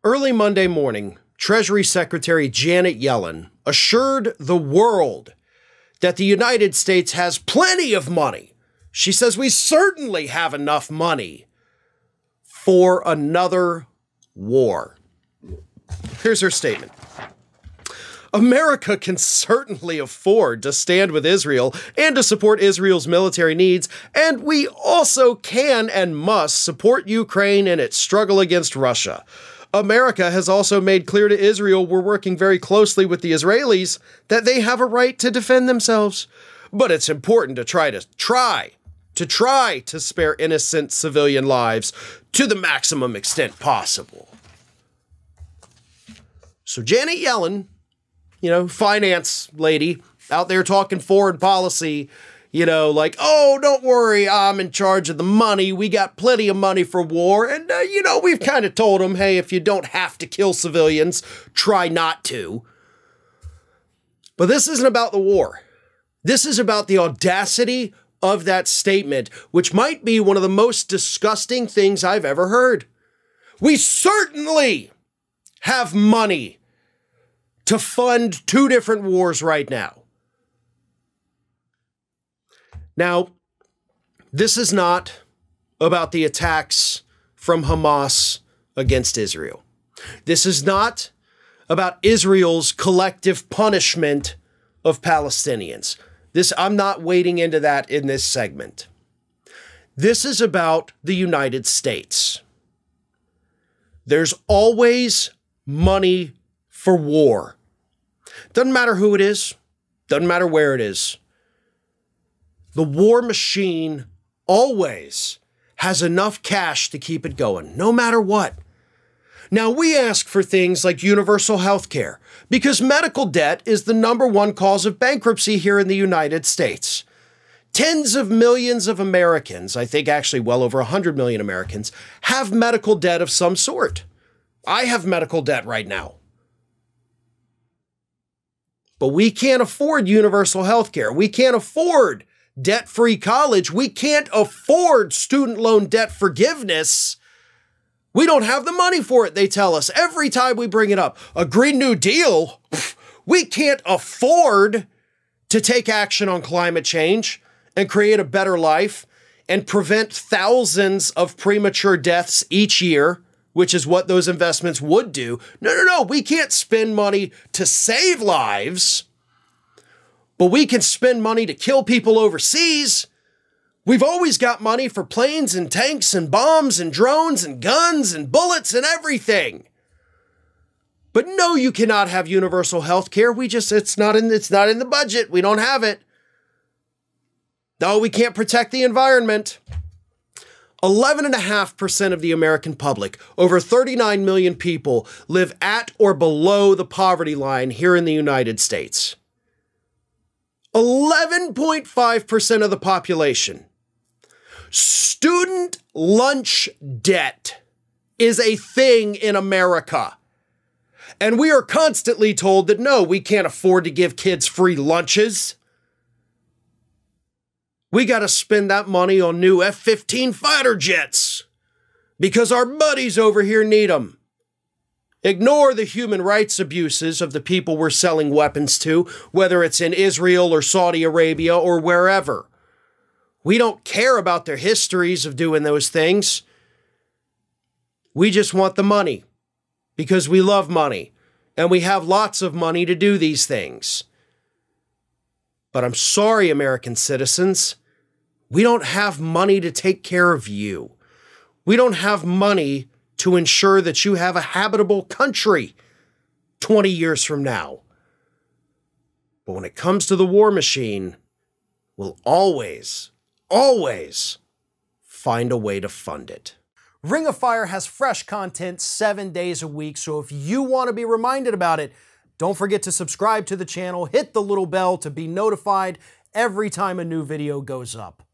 Early Monday morning, Treasury Secretary Janet Yellen assured the world that the United States has plenty of money. She says we certainly have enough money for another war. Here's her statement. America can certainly afford to stand with Israel and to support Israel's military needs, and we also can and must support Ukraine in its struggle against Russia. America has also made clear to Israel we're working very closely with the Israelis that they have a right to defend themselves. But it's important to try to spare innocent civilian lives to the maximum extent possible. So Janet Yellen, finance lady out there talking foreign policy, like, oh, don't worry, I'm in charge of the money. We got plenty of money for war. And, we've kind of told them, hey, if you don't have to kill civilians, try not to. But this isn't about the war. This is about the audacity of that statement, which might be one of the most disgusting things I've ever heard. We certainly have money to fund 2 different wars right now. Now, this is not about the attacks from Hamas against Israel. This is not about Israel's collective punishment of Palestinians. I'm not wading into that in this segment. This is about the United States. There's always money for war. Doesn't matter who it is. Doesn't matter where it is. The war machine always has enough cash to keep it going, no matter what. Now, we ask for things like universal health care because medical debt is the #1 cause of bankruptcy here in the United States. Tens of millions of Americans, I think actually well over 100 million Americans, have medical debt of some sort. I have medical debt right now. But we can't afford universal health care. We can't afford debt-free college. We can't afford student loan debt forgiveness. We don't have the money for it, they tell us every time we bring it up. A Green New Deal? We can't afford to take action on climate change and create a better life and prevent thousands of premature deaths each year, which is what those investments would do. No. We can't spend money to save lives, but we can spend money to kill people overseas. We've always got money for planes and tanks and bombs and drones and guns and bullets and everything. But no, you cannot have universal health care. It's not in the budget. We don't have it. No, we can't protect the environment. 11.5% of the American public, over 39 million people, live at or below the poverty line here in the United States. 11.5% of the population. Student lunch debt is a thing in America. And we are constantly told that no, we can't afford to give kids free lunches. We got to spend that money on new F-15 fighter jets because our buddies over here need them. Ignore the human rights abuses of the people we're selling weapons to, whether it's in Israel or Saudi Arabia or wherever. We don't care about their histories of doing those things. We just want the money because we love money and we have lots of money to do these things. But I'm sorry, American citizens, we don't have money to take care of you. We don't have money to ensure that you have a habitable country 20 years from now. But when it comes to the war machine, we'll always find a way to fund it. Ring of Fire has fresh content 7 days a week, so if you want to be reminded about it, don't forget to subscribe to the channel, hit the little bell to be notified every time a new video goes up.